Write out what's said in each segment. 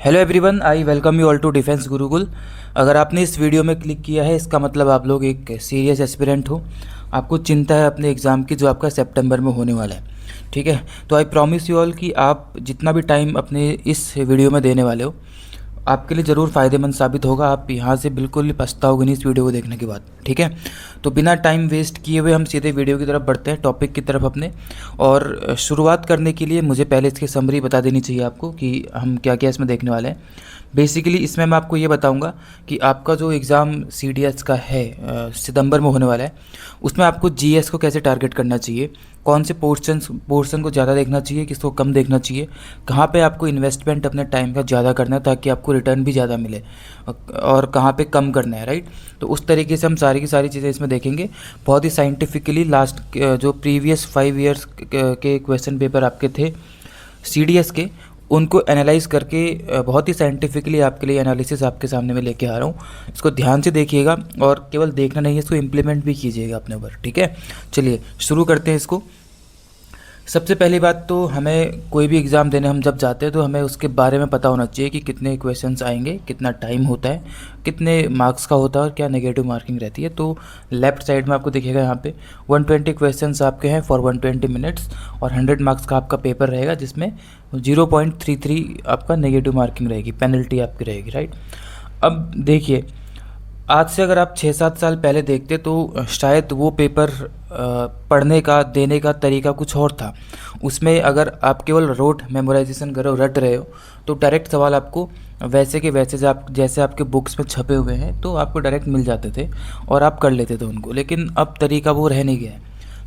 Hello everyone, I welcome you all to Defence Gurukul. अगर आपने इस वीडियो में क्लिक किया है, इसका मतलब आप लोग एक सीरियस एस्पिरेंट हो। आपको चिंता है अपने एग्ज़ाम की, जो आपका सितंबर में होने वाला है। ठीक है, तो आई प्रॉमिस यू ऑल कि आप जितना भी टाइम अपने इस वीडियो में देने वाले हो, आपके लिए ज़रूर फ़ायदेमंद साबित होगा। आप यहाँ से बिल्कुल भी पछताओगे नहीं इस वीडियो को देखने के बाद। ठीक है, तो बिना टाइम वेस्ट किए हुए हम सीधे वीडियो की तरफ बढ़ते हैं, टॉपिक की तरफ अपने। और शुरुआत करने के लिए मुझे पहले इसकी समरी बता देनी चाहिए आपको कि हम क्या क्या इसमें देखने वाले हैं। बेसिकली इसमें मैं आपको ये बताऊंगा कि आपका जो एग्ज़ाम CDS का है सितंबर में होने वाला है, उसमें आपको GS को कैसे टारगेट करना चाहिए, कौन से पोर्शन को ज़्यादा देखना चाहिए, किसको कम देखना चाहिए, कहाँ पे आपको इन्वेस्टमेंट अपने टाइम का ज़्यादा करना है ताकि आपको रिटर्न भी ज़्यादा मिले, और कहाँ पे कम करना है। राइट, तो उस तरीके से हम सारी की सारी चीज़ें इसमें देखेंगे बहुत ही साइंटिफिकली। लास्ट जो प्रीवियस 5 ईयर्स के क्वेश्चन पेपर आपके थे CDS के, उनको एनालाइज करके बहुत ही साइंटिफिकली आपके लिए एनालिसिस आपके सामने मैं लेके आ रहा हूँ। इसको ध्यान से देखिएगा और केवल देखना नहीं है, इसको इम्प्लीमेंट भी कीजिएगा अपने ऊपर। ठीक है, चलिए शुरू करते हैं इसको। सबसे पहली बात तो हमें कोई भी एग्ज़ाम देने हम जब जाते हैं तो हमें उसके बारे में पता होना चाहिए कि कितने क्वेश्चंस आएंगे, कितना टाइम होता है, कितने मार्क्स का होता है और क्या नेगेटिव मार्किंग रहती है। तो लेफ़्ट साइड में आपको दिखेगा यहाँ पे 120 क्वेश्चंस आपके हैं फॉर 120 मिनट्स, और 100 मार्क्स का आपका पेपर रहेगा जिसमें 0.33 आपका नेगेटिव मार्किंग रहेगी, पेनल्टी आपकी रहेगी। राइट, अब देखिए, आज से अगर आप 6-7 साल पहले देखते तो शायद वो पेपर पढ़ने का, देने का तरीका कुछ और था। उसमें अगर आप केवल रोट मेमोराइजेशन करो, रट रहे हो, तो डायरेक्ट सवाल आपको वैसे के वैसे जैसे आपके बुक्स में छपे हुए हैं तो आपको डायरेक्ट मिल जाते थे और आप कर लेते थे उनको। लेकिन अब तरीका वो रह नहीं गया है,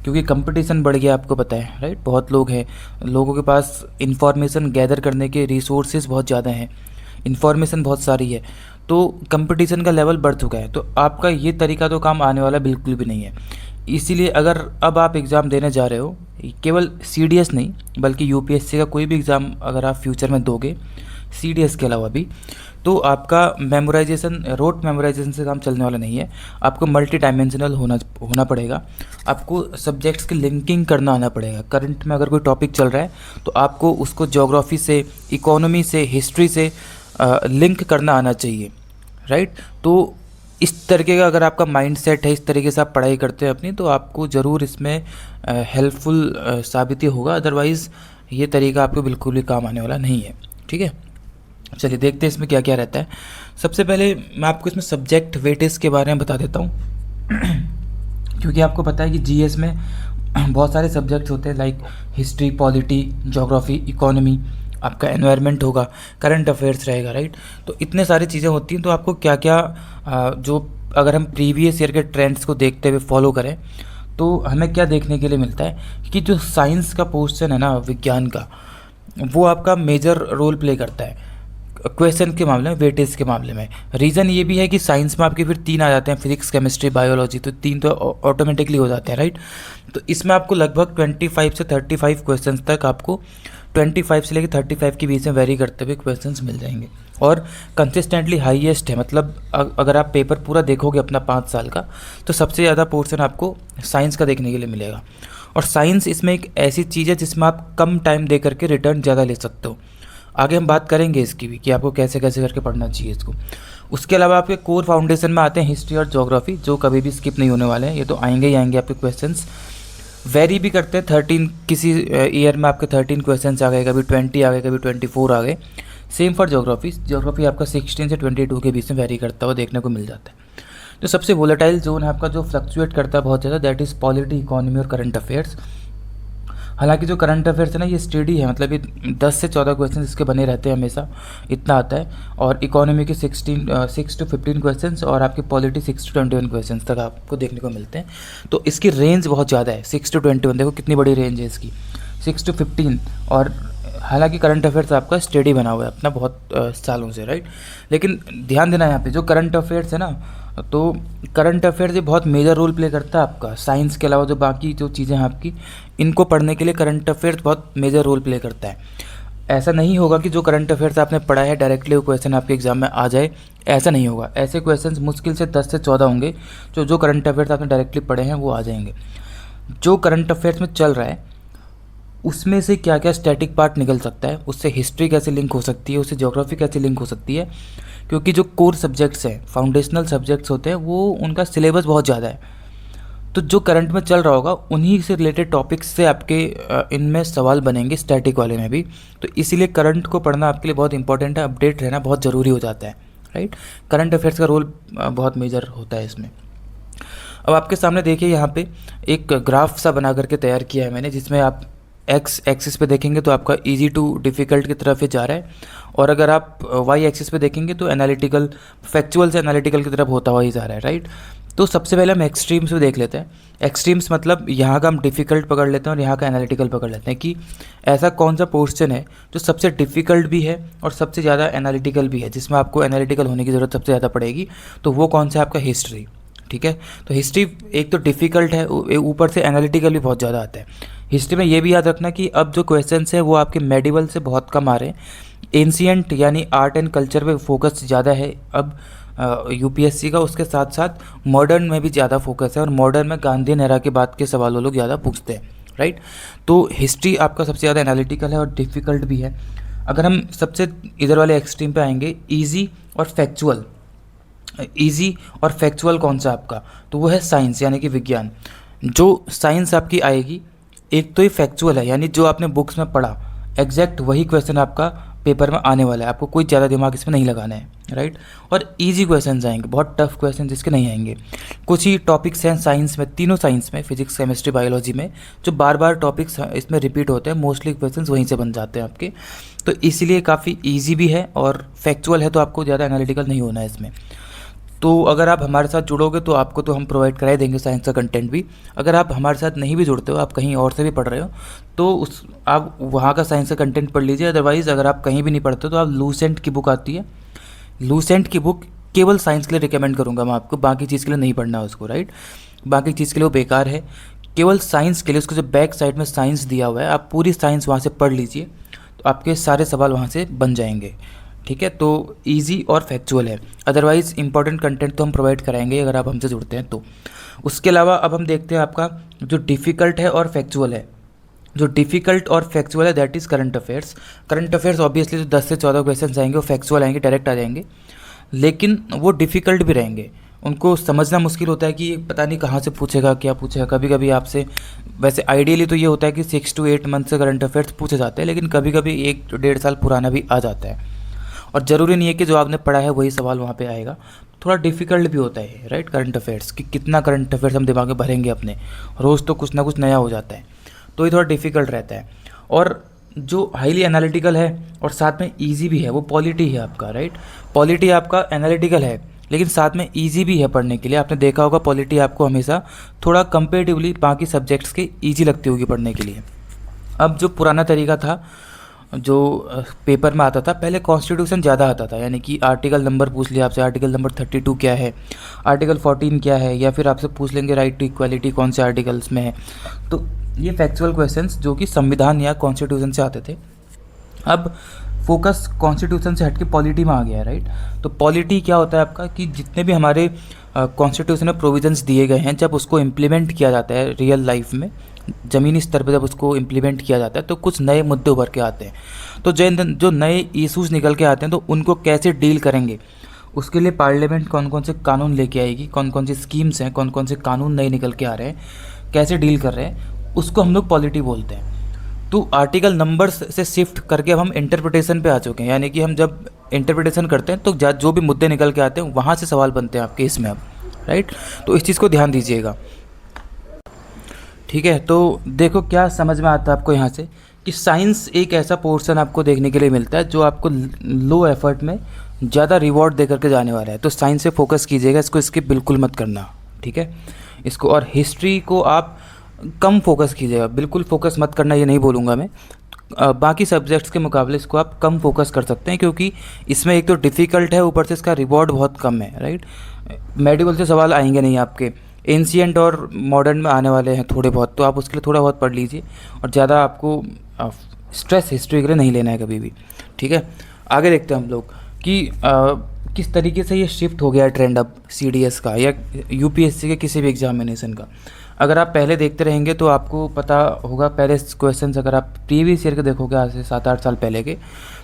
क्योंकि कंपटीशन बढ़ गया, आपको पता है। राइट, बहुत लोग हैं, लोगों के पास इंफॉर्मेशन गैदर करने के रिसोर्सेज बहुत ज़्यादा हैं, इंफॉर्मेशन बहुत सारी है, तो कंपटीशन का लेवल बढ़ चुका है। तो आपका ये तरीका तो काम आने वाला बिल्कुल भी नहीं है। इसीलिए अगर अब आप एग्ज़ाम देने जा रहे हो, केवल CDS नहीं बल्कि UPSC का कोई भी एग्ज़ाम अगर आप फ्यूचर में दोगे CDS के अलावा भी, तो आपका मेमोराइजेशन, रोट मेमोराइजेशन से काम चलने वाला नहीं है। आपको मल्टी डायमेंशनल होना पड़ेगा। आपको सब्जेक्ट्स की लिंकिंग करना आना पड़ेगा। करंट में अगर कोई टॉपिक चल रहा है तो आपको उसको ज्योग्राफी से, इकोनॉमी से, हिस्ट्री से लिंक करना आना चाहिए। राइट, तो इस तरीके का अगर आपका माइंड सेट है, इस तरीके से आप पढ़ाई करते हैं अपनी, तो आपको ज़रूर इसमें हेल्पफुल साबित ही होगा। अदरवाइज़ ये तरीका आपको बिल्कुल भी काम आने वाला नहीं है। ठीक है, चलिए देखते हैं इसमें क्या क्या रहता है। सबसे पहले मैं आपको इसमें सब्जेक्ट वेटेज के बारे में बता देता हूँ क्योंकि आपको पता है कि GS में बहुत सारे सब्जेक्ट्स होते हैं, like history, polity, geography, economy, आपका एनवायरनमेंट होगा, करंट अफेयर्स रहेगा। राइट, तो इतने सारी चीज़ें होती हैं। तो आपको क्या क्या जो अगर हम प्रीवियस ईयर के ट्रेंड्स को देखते हुए फॉलो करें तो हमें क्या देखने के लिए मिलता है कि जो साइंस का पोर्शन है ना, विज्ञान का, वो आपका मेजर रोल प्ले करता है क्वेश्चन के मामले में, वेटेज के मामले में। रीज़न ये भी है कि साइंस में आपके फिर 3 आ जाते हैं, फिजिक्स, केमिस्ट्री, बायोलॉजी, तो 3 तो ऑटोमेटिकली हो जाते हैं। राइट, तो इसमें आपको लगभग 25 से 35 क्वेश्चंस तक, आपको 25 से लेकर 35 के बीच में वेरी करते हुए क्वेश्चंस मिल जाएंगे, और कंसिस्टेंटली हाईएस्ट है। मतलब अगर आप पेपर पूरा देखोगे अपना 5 साल का, तो सबसे ज़्यादा पोर्शन आपको साइंस का देखने के लिए मिलेगा। और साइंस इसमें एक ऐसी चीज़ है जिसमें आप कम टाइम दे करके रिटर्न ज़्यादा ले सकते हो। आगे हम बात करेंगे इसकी भी कि आपको कैसे कैसे करके पढ़ना चाहिए इसको। उसके अलावा आपके कोर फाउंडेशन में आते हैं हिस्ट्री और ज्योग्राफी, जो कभी भी स्किप नहीं होने वाले हैं। ये तो आएंगे ही आएंगे आपके क्वेश्चंस। वेरी भी करते हैं, 13 किसी ईयर में आपके 13 क्वेश्चंस आ गए, कभी 20 आ गए, कभी 24 आ गए। सेम फॉर ज्योग्राफी आपका 16 से 22 के बीच में वेरी करता हुआ देखने को मिल जाता है। तो सबसे वोलेटाइल जोन है आपका, जो फ्लक्चुएट करता है बहुत ज़्यादा, दैट इज़ पॉलिटी, इकोनॉमी और करंट अफेयर्स। हालांकि जो करंट अफेयर्स है ना, ये स्टेडी है, मतलब ये 10 से 14 क्वेश्चन इसके बने रहते हैं हमेशा, इतना आता है। और इकोनॉमी के 6 to 15 क्वेश्चंस, और आपके पॉलिटी 6 to 21 क्वेश्चंस तक आपको देखने को मिलते हैं। तो इसकी रेंज बहुत ज़्यादा है, 6 to 21, देखो कितनी बड़ी रेंज है इसकी, 6 to 15। और हालांकि करंट अफेयर्स आपका स्टडी बना हुआ है अपना बहुत सालों से। राइट, लेकिन ध्यान देना यहाँ पे, जो करंट अफेयर्स है ना, तो करंट अफेयर्स ये बहुत मेजर रोल प्ले करता है आपका। साइंस के अलावा जो बाकी जो चीज़ें हैं आपकी, इनको पढ़ने के लिए करंट अफेयर्स बहुत मेजर रोल प्ले करता है। ऐसा नहीं होगा कि जो करंट अफेयर्स आपने पढ़ा है डायरेक्टली वो क्वेश्चन आपके एग्जाम में आ जाए, ऐसा नहीं होगा। ऐसे क्वेश्चंस मुश्किल से 10 से 14 होंगे जो करंट अफेयर्स आपने डायरेक्टली पढ़े हैं वो आ जाएंगे। जो करंट अफेयर्स में चल रहा है उसमें से क्या क्या स्टैटिक पार्ट निकल सकता है, उससे हिस्ट्री कैसे लिंक हो सकती है, उससे ज्योग्राफी कैसे लिंक हो सकती है, क्योंकि जो कोर सब्जेक्ट्स हैं, फाउंडेशनल सब्जेक्ट्स होते हैं, वो उनका सिलेबस बहुत ज़्यादा है। तो जो करंट में चल रहा होगा उन्हीं से रिलेटेड टॉपिक्स से आपके इनमें सवाल बनेंगे, स्टैटिक वाले में भी। तो इसीलिए करंट को पढ़ना आपके लिए बहुत इंपॉर्टेंट है, अपडेट रहना बहुत ज़रूरी हो जाता है, राइट। करंट अफेयर्स का रोल बहुत मेजर होता है इसमें। अब आपके सामने देखिए यहाँ पे एक ग्राफ सा बना करके तैयार किया है मैंने, जिसमें आप एक्स एक्सिस पे देखेंगे तो आपका इजी टू डिफ़िकल्ट की तरफ ही जा रहा है, और अगर आप वाई एक्सिस पे देखेंगे तो एनालिटिकल, फैक्चुअल से एनालिटिकल की तरफ होता हुआ ही जा रहा है, राइट। तो सबसे पहले हम एक्सट्रीम्स में देख लेते हैं। एक्सट्रीम्स मतलब यहाँ का हम डिफ़िकल्ट पकड़ लेते हैं और यहाँ का एनालिटिकल पकड़ लेते हैं कि ऐसा कौन सा पोर्शन है जो सबसे डिफ़िकल्ट भी है और सबसे ज़्यादा एनालिटिकल भी है, जिसमें आपको एनालिटिकल होने की ज़रूरत सबसे ज़्यादा पड़ेगी। तो वो कौन सा है? आपका हिस्ट्री, ठीक है। तो हिस्ट्री एक तो डिफ़िकल्ट है, ऊपर से एनालिटिकल भी बहुत ज़्यादा आता है। हिस्ट्री में ये भी याद रखना कि अब जो क्वेश्चंस है वो आपके मेडिवल से बहुत कम आ रहे हैं, एंशियंट यानी आर्ट एंड कल्चर पे फोकस ज़्यादा है अब यूपीएससी का। उसके साथ साथ मॉडर्न में भी ज़्यादा फोकस है, और मॉडर्न में गांधी एरा के बाद के सवाल वो लोग ज़्यादा पूछते हैं, राइट। तो हिस्ट्री आपका सबसे ज़्यादा एनालिटिकल है और डिफ़िकल्ट भी है। अगर हम सबसे इधर वाले एक्सट्रीम पे आएंगे, ईजी और फैक्चुअल। ईजी और फैक्चुअल कौन सा आपका? तो वो है साइंस यानी कि विज्ञान। जो साइंस आपकी आएगी, एक तो ये फैक्चुअल है यानी जो आपने बुक्स में पढ़ा एग्जैक्ट वही क्वेश्चन आपका पेपर में आने वाला है, आपको कोई ज़्यादा दिमाग इसमें नहीं लगाना है, राइट। और इजी क्वेश्चंस आएंगे, बहुत टफ क्वेश्चंस इसके नहीं आएंगे। कुछ ही टॉपिक्स हैं साइंस में, तीनों साइंस में, फिजिक्स, केमिस्ट्री, बायोलॉजी में, जो बार बार टॉपिक्स इसमें रिपीट होते हैं, मोस्टली क्वेश्चंस वहीं से बन जाते हैं आपके। तो इसीलिए काफ़ी ईजी भी है और फैक्चुअल है, तो आपको ज़्यादा एनालिटिकल नहीं होना है इसमें। तो अगर आप हमारे साथ जुड़ोगे तो आपको तो हम प्रोवाइड करा ही देंगे साइंस का कंटेंट भी। अगर आप हमारे साथ नहीं भी जुड़ते हो, आप कहीं और से भी पढ़ रहे हो, तो आप वहाँ का साइंस का कंटेंट पढ़ लीजिए। अदरवाइज़ अगर आप कहीं भी नहीं पढ़ते तो आप लूसेंट की बुक आती है, लूसेंट की बुक केवल साइंस के लिए रिकमेंड करूँगा मैं आपको, बाकी चीज़ के लिए नहीं पढ़ना है उसको, राइट। बाकी चीज़ के लिए वो बेकार है, केवल साइंस के लिए उसको जो बैक साइड में साइंस दिया हुआ है, आप पूरी साइंस वहाँ से पढ़ लीजिए, तो आपके सारे सवाल वहाँ से बन जाएंगे, ठीक है। तो इजी और फैक्चुअल है, अदरवाइज़ इंपॉर्टेंट कंटेंट तो हम प्रोवाइड कराएंगे अगर आप हमसे जुड़ते हैं तो। उसके अलावा अब हम देखते हैं आपका जो डिफ़िकल्ट है और फैक्चुअल है। जो डिफ़िकल्ट और फैक्चुअल है that is current affairs. Current affairs obviously जो 10 से 14 क्वेश्चन आएंगे वो फैक्चुअल आएंगे, डायरेक्ट आ जाएंगे, लेकिन वो डिफ़िकल्ट भी रहेंगे। उनको समझना मुश्किल होता है कि पता नहीं कहाँ से पूछेगा, क्या पूछेगा। कभी कभी आपसे, वैसे आइडियली तो ये होता है कि 6 to 8 मंथ से करंट अफेयर्स पूछे जाते हैं, लेकिन कभी कभी 1 to 1.5 साल पुराना भी आ जाता है, और ज़रूरी नहीं है कि जो आपने पढ़ा है वही सवाल वहाँ पे आएगा। थोड़ा डिफ़िकल्ट भी होता है, राइट, करंट अफेयर्स कि कितना करंट अफेयर्स हम दिमाग में भरेंगे अपने, रोज़ तो कुछ ना कुछ नया हो जाता है, तो ये थोड़ा डिफ़िकल्ट रहता है। और जो हाईली एनालिटिकल है और साथ में ईजी भी है वो पॉलिटी है आपका, राइट। पॉलिटी आपका एनालिटिकल है लेकिन साथ में ईजी भी है पढ़ने के लिए। आपने देखा होगा पॉलिटी आपको हमेशा थोड़ा कंपेरेटिवली बाकी सब्जेक्ट्स के ईजी लगती होगी पढ़ने के लिए। अब जो पुराना तरीका था, जो पेपर में आता था, पहले कॉन्स्टिट्यूशन ज़्यादा आता था, यानी कि आर्टिकल नंबर पूछ लिया आपसे, आर्टिकल नंबर 32 क्या है, आर्टिकल 14 क्या है, या फिर आपसे पूछ लेंगे राइट टू इक्वालिटी कौन से आर्टिकल्स में है। तो ये फैक्चुअल क्वेश्चंस जो कि संविधान या कॉन्स्टिट्यूशन से आते थे। अब फोकस कॉन्स्टिट्यूशन से हटके पॉलिटी में आ गया है, राइट। तो पॉलिटी क्या होता है आपका कि जितने भी हमारे कॉन्स्टिट्यूशन में प्रोविजंस दिए गए हैं, जब उसको इम्प्लीमेंट किया जाता है रियल लाइफ में, ज़मीनी स्तर पर जब उसको इम्प्लीमेंट किया जाता है, तो कुछ नए मुद्दे उभर के आते हैं। तो जो नए इशूज़ निकल के आते हैं तो उनको कैसे डील करेंगे, उसके लिए पार्लियामेंट कौन कौन से कानून लेके आएगी, कौन कौन सी स्कीम्स हैं, कौन कौन से कानून नए निकल के आ रहे हैं, कैसे डील कर रहे हैं, उसको हम लोग पॉलिटी बोलते हैं। तो आर्टिकल नंबर्स से शिफ्ट करके अब हम इंटरप्रिटेशन पे आ चुके हैं, यानी कि हम जब इंटरप्रिटेशन करते हैं तो जो भी मुद्दे निकल के आते हैं वहाँ से सवाल बनते हैं आपके इसमें अब, राइट। तो इस चीज़ को ध्यान दीजिएगा, ठीक है। तो देखो क्या समझ में आता है आपको यहाँ से कि साइंस एक ऐसा पोर्शन आपको देखने के लिए मिलता है जो आपको लो एफर्ट में ज़्यादा रिवॉर्ड दे करके जाने वाला है। तो साइंस से फोकस कीजिएगा, इसको स्किप बिल्कुल मत करना, ठीक है इसको। और हिस्ट्री को आप कम फोकस कीजिएगा, बिल्कुल फोकस मत करना ये नहीं बोलूँगा मैं। बाकी सब्जेक्ट्स के मुकाबले इसको आप कम फोकस कर सकते हैं, क्योंकि इसमें एक तो डिफ़िकल्ट है, ऊपर से इसका रिवॉर्ड बहुत कम है, राइट। मेडिकल से सवाल आएंगे नहीं आपके, एंशियंट और मॉडर्न में आने वाले हैं थोड़े बहुत, तो आप उसके लिए थोड़ा बहुत पढ़ लीजिए, और ज़्यादा आपको स्ट्रेस हिस्ट्री के लिए नहीं लेना है कभी भी, ठीक है। आगे देखते हैं हम लोग कि किस तरीके से ये शिफ्ट हो गया है ट्रेंड अब CDS का या UPSC के किसी भी एग्जामिनेशन का। अगर आप पहले देखते रहेंगे तो आपको पता होगा, पहले क्वेश्चंस अगर आप प्रीवियस ईयर के देखोगे आज से 7-8 साल पहले के,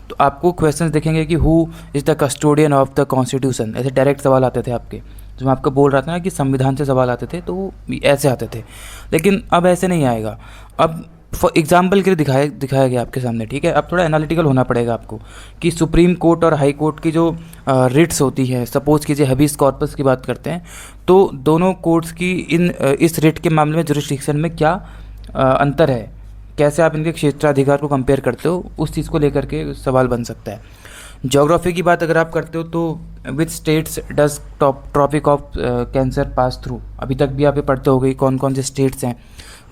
तो आपको क्वेश्चंस देखेंगे कि who is the custodian of the constitution, ऐसे डायरेक्ट सवाल आते थे आपके। जो मैं आपको बोल रहा था ना कि संविधान से सवाल आते थे, तो वो ऐसे आते थे। लेकिन अब ऐसे नहीं आएगा। अब फॉर एग्जाम्पल के लिए दिखाया गया आपके सामने, ठीक है। अब थोड़ा एनालिटिकल होना पड़ेगा आपको कि सुप्रीम कोर्ट और हाई कोर्ट की जो रिट्स होती है, सपोज कीजिए हबीस कॉर्पस की बात करते हैं, तो दोनों कोर्ट्स की इस रिट के मामले में जुरिस्डिक्शन में क्या अंतर है, कैसे आप इनके क्षेत्राधिकार को कंपेयर करते हो, उस चीज़ को लेकर के सवाल बन सकता है। ज्योग्राफी की बात अगर आप करते हो तो which states does Tropic of Cancer pass through, अभी तक भी आप ये पढ़ते हो गए कौन कौन से स्टेट्स हैं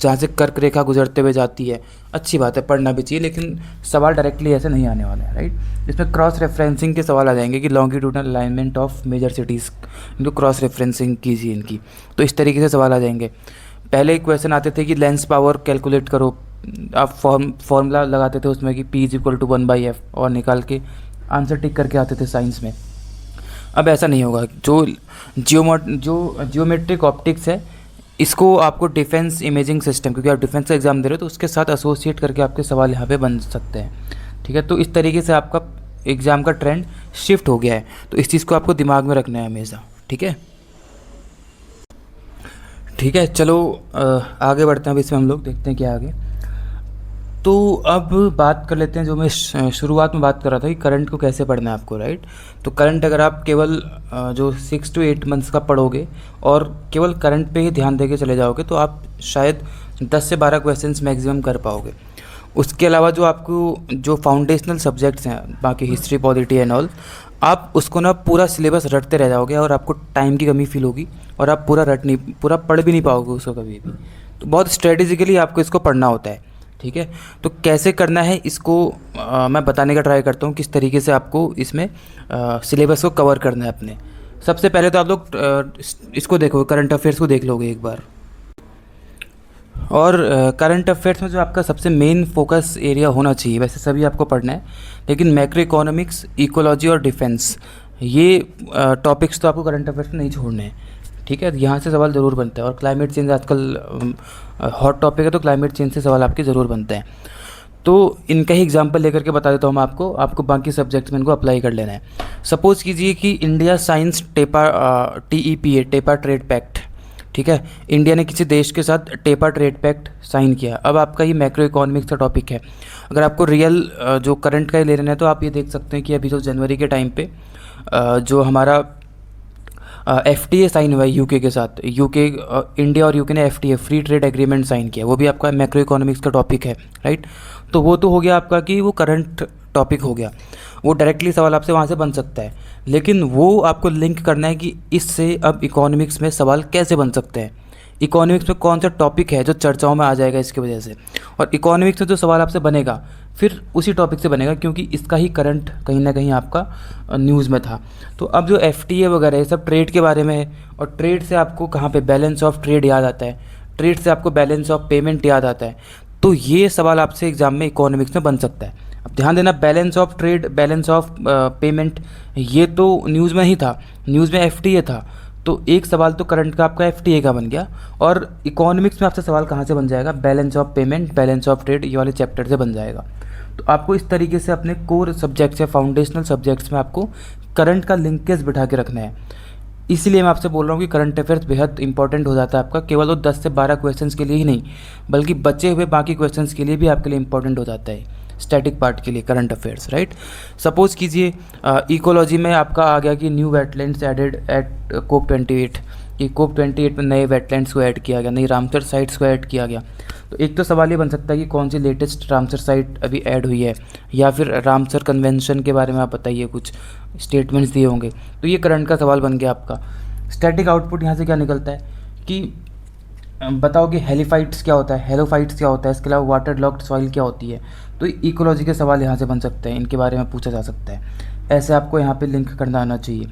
जहाँ से कर्क रेखा गुजरते हुए जाती है। अच्छी बात है, पढ़ना भी चाहिए, लेकिन सवाल डायरेक्टली ऐसे नहीं आने वाले हैं, राइट। इसमें क्रॉस रेफरेंसिंग के सवाल आ जाएंगे कि longitudinal alignment of major cities, इनको क्रॉस रेफरेंसिंग कीजिए इनकी, तो इस तरीके से सवाल आ जाएंगे। पहले क्वेश्चन आते थे कि लेंस पावर कैलकुलेट करो, आप फॉर्मूला लगाते थे उसमें कि P = 1/f और निकाल के आंसर टिक करके आते थे साइंस में। अब ऐसा नहीं होगा। जो जियोमेट्रिक ऑप्टिक्स है, इसको आपको डिफेंस इमेजिंग सिस्टम, क्योंकि आप डिफेंस का एग्जाम दे रहे हो तो उसके साथ एसोसिएट करके आपके सवाल यहाँ पे बन सकते हैं, ठीक है। तो इस तरीके से आपका एग्ज़ाम का ट्रेंड शिफ्ट हो गया है, तो इस चीज़ को आपको दिमाग में रखना है हमेशा, ठीक है। ठीक है, चलो आगे बढ़ते हैं। अब इसमें हम लोग देखते हैं क्या आगे। तो अब बात कर लेते हैं, जो मैं शुरुआत में बात कर रहा था कि करंट को कैसे पढ़ना है आपको, राइट। तो करंट अगर आप केवल जो 6 to 8 मंथ्स का पढ़ोगे और केवल करंट पे ही ध्यान देके चले जाओगे तो आप शायद 10 से 12 क्वेश्चंस मैक्सिमम कर पाओगे। उसके अलावा जो आपको जो फाउंडेशनल सब्जेक्ट्स हैं, बाकी हिस्ट्री, पॉलिटी एंड ऑल, आप उसको ना पूरा सिलेबस रटते रह जाओगे और आपको टाइम की कमी फील होगी और आप पूरा पढ़ भी नहीं पाओगे उसको कभी भी। तो बहुत स्ट्रेटेजिकली आपको इसको पढ़ना होता है, ठीक है। तो कैसे करना है इसको मैं बताने का ट्राई करता हूँ, किस तरीके से आपको इसमें सिलेबस को कवर करना है अपने। सबसे पहले तो आप लोग इसको देखो, करंट अफेयर्स को देख लोगे एक बार। और करंट अफेयर्स में जो आपका सबसे मेन फोकस एरिया होना चाहिए, वैसे सभी आपको पढ़ना है, लेकिन मैक्रो इकोनॉमिक्स, इकोलॉजी और डिफेंस, ये टॉपिक्स तो आपको करंट अफेयर्स में नहीं छोड़ने हैं, ठीक है। यहाँ से सवाल ज़रूर बनता है। और क्लाइमेट चेंज आजकल हॉट टॉपिक है, तो क्लाइमेट चेंज से सवाल आपके ज़रूर बनते हैं। तो इनका ही एग्जांपल लेकर के बता देता हूँ मैं आपको बाकी सब्जेक्ट्स में इनको अप्लाई कर लेना है। सपोज़ कीजिए कि India signs TEPA TEPA trade pact, ठीक है। इंडिया ने किसी देश के साथ टेपा ट्रेड पैक्ट साइन किया। अब आपका ये मैक्रो इकोनॉमिक्स का टॉपिक है। अगर आपको रियल जो करंट का ही ले लेना है तो आप ये देख सकते हैं कि अभी जो जनवरी के टाइम पे जो हमारा FTA साइन हुआ है यूके के साथ, इंडिया और यूके ने FTA free trade agreement sign किया, वो भी आपका मैक्रो इकोनॉमिक्स का टॉपिक है, राइट। तो वो तो हो गया आपका कि वो करंट टॉपिक हो गया, वो डायरेक्टली सवाल आपसे वहाँ से बन सकता है। लेकिन वो आपको लिंक करना है कि इससे अब इकोनॉमिक्स में सवाल कैसे बन सकते हैं, इकोनॉमिक्स में कौन सा टॉपिक है जो चर्चाओं में आ जाएगा इसकी वजह से, और इकोनॉमिक्स में जो सवाल आपसे बनेगा फिर उसी टॉपिक से बनेगा, क्योंकि इसका ही करंट कहीं ना कहीं आपका न्यूज़ में था। तो अब जो FTA वगैरह ये सब ट्रेड के बारे में है, और ट्रेड से आपको कहाँ पे बैलेंस ऑफ ट्रेड याद आता है, ट्रेड से आपको बैलेंस ऑफ पेमेंट याद आता है। तो ये सवाल आपसे एग्जाम में इकोनॉमिक्स में बन सकता है। अब ध्यान देना, balance of trade, balance of payment, ये तो न्यूज़ में ही था, न्यूज़ में FTA था, तो एक सवाल तो करंट का आपका FTA का बन गया। और इकोनॉमिक्स में आपसे सवाल कहाँ से बन जाएगा, balance of payment, balance of trade, ये वाले चैप्टर से बन जाएगा। तो आपको इस तरीके से अपने कोर सब्जेक्ट्स या फाउंडेशनल सब्जेक्ट्स में आपको करंट का लिंकेज बिठा के रखना है। इसीलिए मैं आपसे बोल रहा हूँ कि करंट अफेयर्स बेहद इंपॉर्टेंट हो जाता है आपका, केवल वो 10 से 12 क्वेश्चंस के लिए ही नहीं, बल्कि बचे हुए बाकी क्वेश्चंस के लिए भी आपके लिए इंपॉर्टेंट हो जाता है, स्टैटिक पार्ट के लिए करंट अफेयर्स, राइट। सपोज़ कीजिए इकोलॉजी में आपका आ गया कि new wetlands added eight COP28, कि COP28 में नए वेटलैंड्स को ऐड किया गया, नई रामसर साइट्स को ऐड किया गया। तो एक तो सवाल ये बन सकता है कि कौन सी लेटेस्ट रामसर साइट अभी ऐड हुई है, या फिर रामसर कन्वेंशन के बारे में आप बताइए, कुछ स्टेटमेंट्स दिए होंगे। तो ये करंट का सवाल बन गया आपका। स्टैटिक आउटपुट यहाँ से क्या निकलता है कि बताओ कि हेलीफाइट्स क्या होता है, हेलोफाइट्स क्या होता है, इसके अलावा वाटर लॉक्ड सॉइल क्या होती है। तो इकोलॉजी के सवाल यहाँ से बन सकते हैं, इनके बारे में पूछा जा सकता है। ऐसे आपको यहाँ पे लिंक करना आना चाहिए।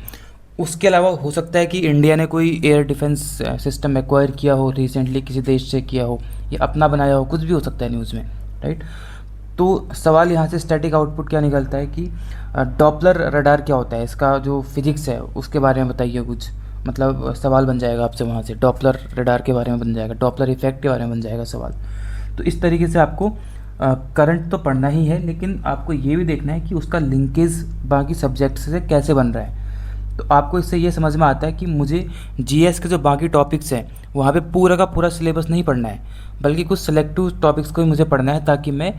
उसके अलावा हो सकता है कि इंडिया ने कोई एयर डिफेंस सिस्टम एक्वायर किया हो रिसेंटली, किसी देश से किया हो, या अपना बनाया हो, कुछ भी हो सकता है न्यूज़ में, राइट। तो सवाल यहाँ से स्टैटिक आउटपुट क्या निकलता है कि डॉपलर रडार क्या होता है, इसका जो फिजिक्स है उसके बारे में बताइए कुछ, मतलब सवाल बन जाएगा आपसे वहाँ से, डॉपलर रडार के बारे में बन जाएगा, डॉपलर इफेक्ट के बारे में बन जाएगा सवाल। तो इस तरीके से आपको करंट तो पढ़ना ही है, लेकिन आपको ये भी देखना है कि उसका लिंकेज बाकी सब्जेक्ट से कैसे बन रहा है। तो आपको इससे ये समझ में आता है कि मुझे जीएस के जो बाकी टॉपिक्स हैं वहाँ पे पूरा का पूरा सिलेबस नहीं पढ़ना है, बल्कि कुछ सेलेक्टिव टॉपिक्स को ही मुझे पढ़ना है, ताकि मैं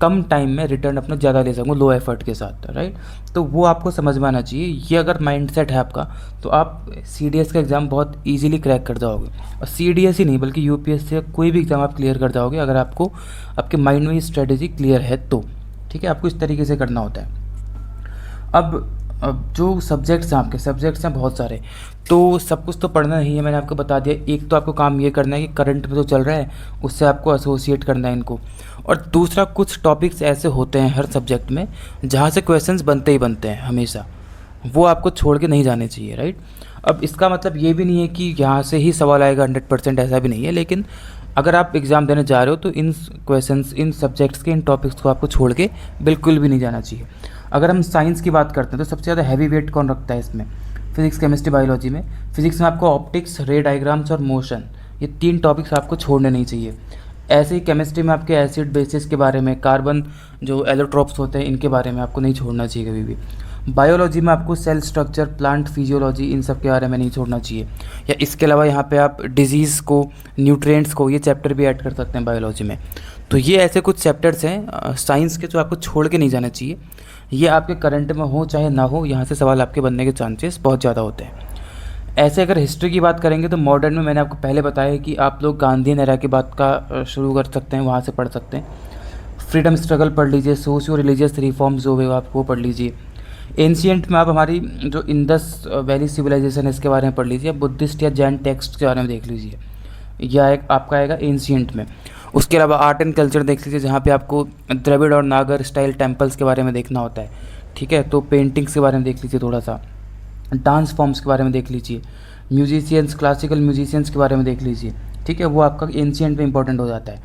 कम टाइम में रिटर्न अपना ज़्यादा ले सकूँ लो एफर्ट के साथ, राइट। तो वो आपको समझ में आना चाहिए। ये अगर माइंडसेट है आपका, तो आप सीडीएस का एग्ज़ाम बहुत इजीली क्रैक कर जाओगे। और सीडीएस ही नहीं, बल्कि यूपीएससी का कोई भी एग्ज़ाम आप क्लियर कर जाओगे, अगर आपको आपके माइंड में ये स्ट्रेटेजी क्लियर है तो। ठीक है, आपको इस तरीके से करना होता है। अब जो सब्जेक्ट्स हैं, आपके सब्जेक्ट्स हैं बहुत सारे, तो सब कुछ तो पढ़ना नहीं है, मैंने आपको बता दिया। एक तो आपको काम ये करना है कि करंट में जो चल रहा है उससे आपको एसोसिएट करना है इनको। और दूसरा, कुछ टॉपिक्स ऐसे होते हैं हर सब्जेक्ट में जहाँ से क्वेश्चंस बनते ही बनते हैं हमेशा, वो आपको छोड़ के नहीं जाने चाहिए, राइट। अब इसका मतलब ये भी नहीं है कि यहाँ से ही सवाल आएगा 100%, ऐसा भी नहीं है। लेकिन अगर आप एग्ज़ाम देने जा रहे हो तो इन क्वेश्चंस, इन सब्जेक्ट्स के, इन टॉपिक्स को आपको छोड़ के बिल्कुल भी नहीं जाना चाहिए। अगर हम साइंस की बात करते हैं तो सबसे ज़्यादा हैवी वेट कौन रखता है इसमें? फिजिक्स, केमिस्ट्री, बायोलॉजी में। फिजिक्स में आपको ऑप्टिक्स, रे डायग्राम्स और मोशन, ये 3 टॉपिक्स आपको छोड़ने नहीं चाहिए। ऐसे ही केमिस्ट्री में आपके एसिड बेसिस के बारे में, कार्बन जो एलोट्रोप्स होते हैं इनके बारे में आपको नहीं छोड़ना चाहिए कभी भी। बायोलॉजी में आपको सेल स्ट्रक्चर, प्लांट फिजियोलॉजी, इन सब के बारे में नहीं छोड़ना चाहिए। या इसके अलावा यहाँ पे आप डिजीज़ को, न्यूट्रिएंट्स को, ये चैप्टर भी ऐड कर सकते हैं बायोलॉजी में। तो ये ऐसे कुछ चैप्टर्स हैं साइंस के जो आपको छोड़ के नहीं जाना चाहिए। ये आपके करंट में हो चाहे ना हो, यहाँ से सवाल आपके बनने के चांसेस बहुत ज़्यादा होते हैं। ऐसे अगर हिस्ट्री की बात करेंगे तो मॉडर्न में मैंने आपको पहले बताया कि आप लोग गांधीयन एरा की बात का शुरू कर सकते हैं, वहाँ से पढ़ सकते हैं। फ्रीडम स्ट्रगल पढ़ लीजिए, सोशियो रिलीजियस रिफॉर्म्स जो हुए आप वो पढ़ लीजिए। एंशियंट में आप हमारी जो इंडस वैली सिविलाइजेशन है इसके बारे में पढ़ लीजिए। बुद्धिस्ट या जैन टेक्स्ट के बारे में देख लीजिए, यह एक आपका आएगा एंशियंट में। उसके अलावा आर्ट एंड कल्चर देख लीजिए, जहाँ पे आपको द्रविड़ और नागर स्टाइल टेम्पल्स के बारे में देखना होता है। ठीक है, तो पेंटिंग्स के बारे में देख लीजिए थोड़ा सा, डांस फॉर्म्स के बारे में देख लीजिए, म्यूजिशियंस, क्लासिकल म्यूजिशियंस के बारे में देख लीजिए। ठीक है, वो आपका एंशियंट में इंपॉर्टेंट हो जाता है।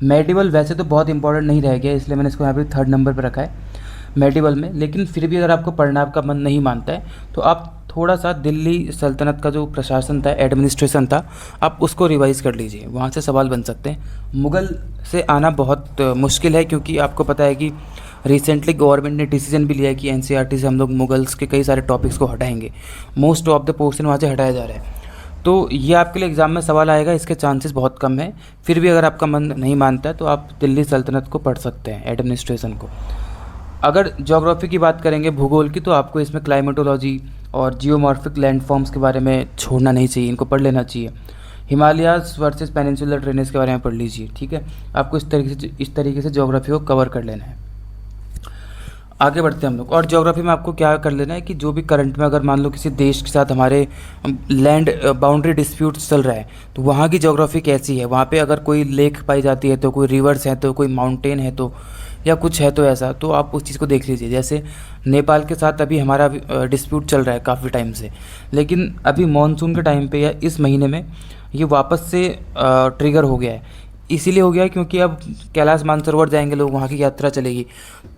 मेडिवल वैसे तो बहुत इंपॉर्टेंट नहीं रह गया, इसलिए मैंने इसको यहाँ पे 3rd नंबर पर रखा है मेडिवल में। लेकिन फिर भी अगर आपको पढ़ना, आपका मन नहीं मानता है, तो आप थोड़ा सा दिल्ली सल्तनत का जो प्रशासन था, एडमिनिस्ट्रेशन था, आप उसको रिवाइज़ कर लीजिए, वहाँ से सवाल बन सकते हैं। मुग़ल से आना बहुत मुश्किल है, क्योंकि आपको पता है कि रिसेंटली गवर्नमेंट ने डिसीजन भी लिया है कि एनसीईआरटी से हम लोग मुगल्स के कई सारे टॉपिक्स को हटाएंगे। मोस्ट ऑफ द पोर्शन वहाँ से हटाया जा रहा है। तो ये आपके लिए एग्ज़ाम में सवाल आएगा, इसके चांसेस बहुत कम है। फिर भी अगर आपका मन नहीं मानता है तो आप दिल्ली सल्तनत को पढ़ सकते हैं, एडमिनिस्ट्रेशन को। अगर ज्योग्राफी की बात करेंगे, भूगोल की, तो आपको इसमें क्लाइमेटोलॉजी और जियोमॉर्फिक लैंडफॉर्म्स के बारे में छोड़ना नहीं चाहिए, इनको पढ़ लेना चाहिए। हिमालयाज़ वर्सेस पेनिनसुलर ड्रेनेज के बारे में पढ़ लीजिए। ठीक है, आपको इस तरीके से ज्योग्राफी को कवर कर लेना है। आगे बढ़ते हैं हम लोग। और ज्योग्राफी में आपको क्या कर लेना है कि जो भी करंट में, अगर मान लो किसी देश के साथ हमारे लैंड बाउंड्री डिस्प्यूट चल रहा है, तो वहाँ की ज्योग्राफी कैसी है, वहाँ पे अगर कोई लेक पाई जाती है, तो कोई रिवर्स है, तो कोई माउंटेन है, तो या कुछ है, तो ऐसा, तो आप उस चीज़ को देख लीजिए। जैसे नेपाल के साथ अभी हमारा डिस्प्यूट चल रहा है काफ़ी टाइम से, लेकिन अभी मानसून के टाइम पे या इस महीने में ये वापस से ट्रिगर हो गया है। इसीलिए हो गया है क्योंकि अब कैलाश मानसरोवर जाएंगे लोग, वहाँ की यात्रा चलेगी,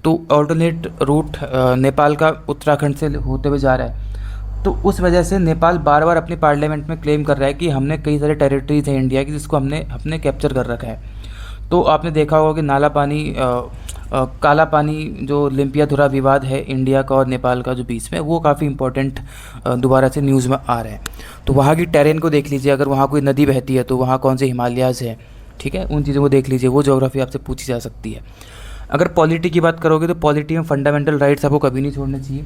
तो ऑल्टरनेट रूट नेपाल का उत्तराखंड से होते हुए जा रहा है। तो उस वजह से नेपाल बार बार अपने पार्लियामेंट में क्लेम कर रहा है कि हमने कई सारे टेरिटरीज हैं इंडिया की जिसको हमने कैप्चर कर रखा है। तो आपने देखा होगा कि नाला पानी, काला पानी, जो लिम्पियाधुरा विवाद है इंडिया का और नेपाल का जो बीच में, वो काफ़ी इंपॉर्टेंट दोबारा से न्यूज़ में आ रहा है। तो वहाँ की टेरेन को देख लीजिए, अगर वहाँ कोई नदी बहती है तो वहाँ कौन से हिमालयाज़ है, ठीक है, उन चीज़ों को देख लीजिए। वो ज्योग्राफी आपसे पूछी जा सकती है। अगर पॉलिटी की बात करोगे तो पॉलिटी में फंडामेंटल राइट्स आपको कभी नहीं छोड़ने चाहिए।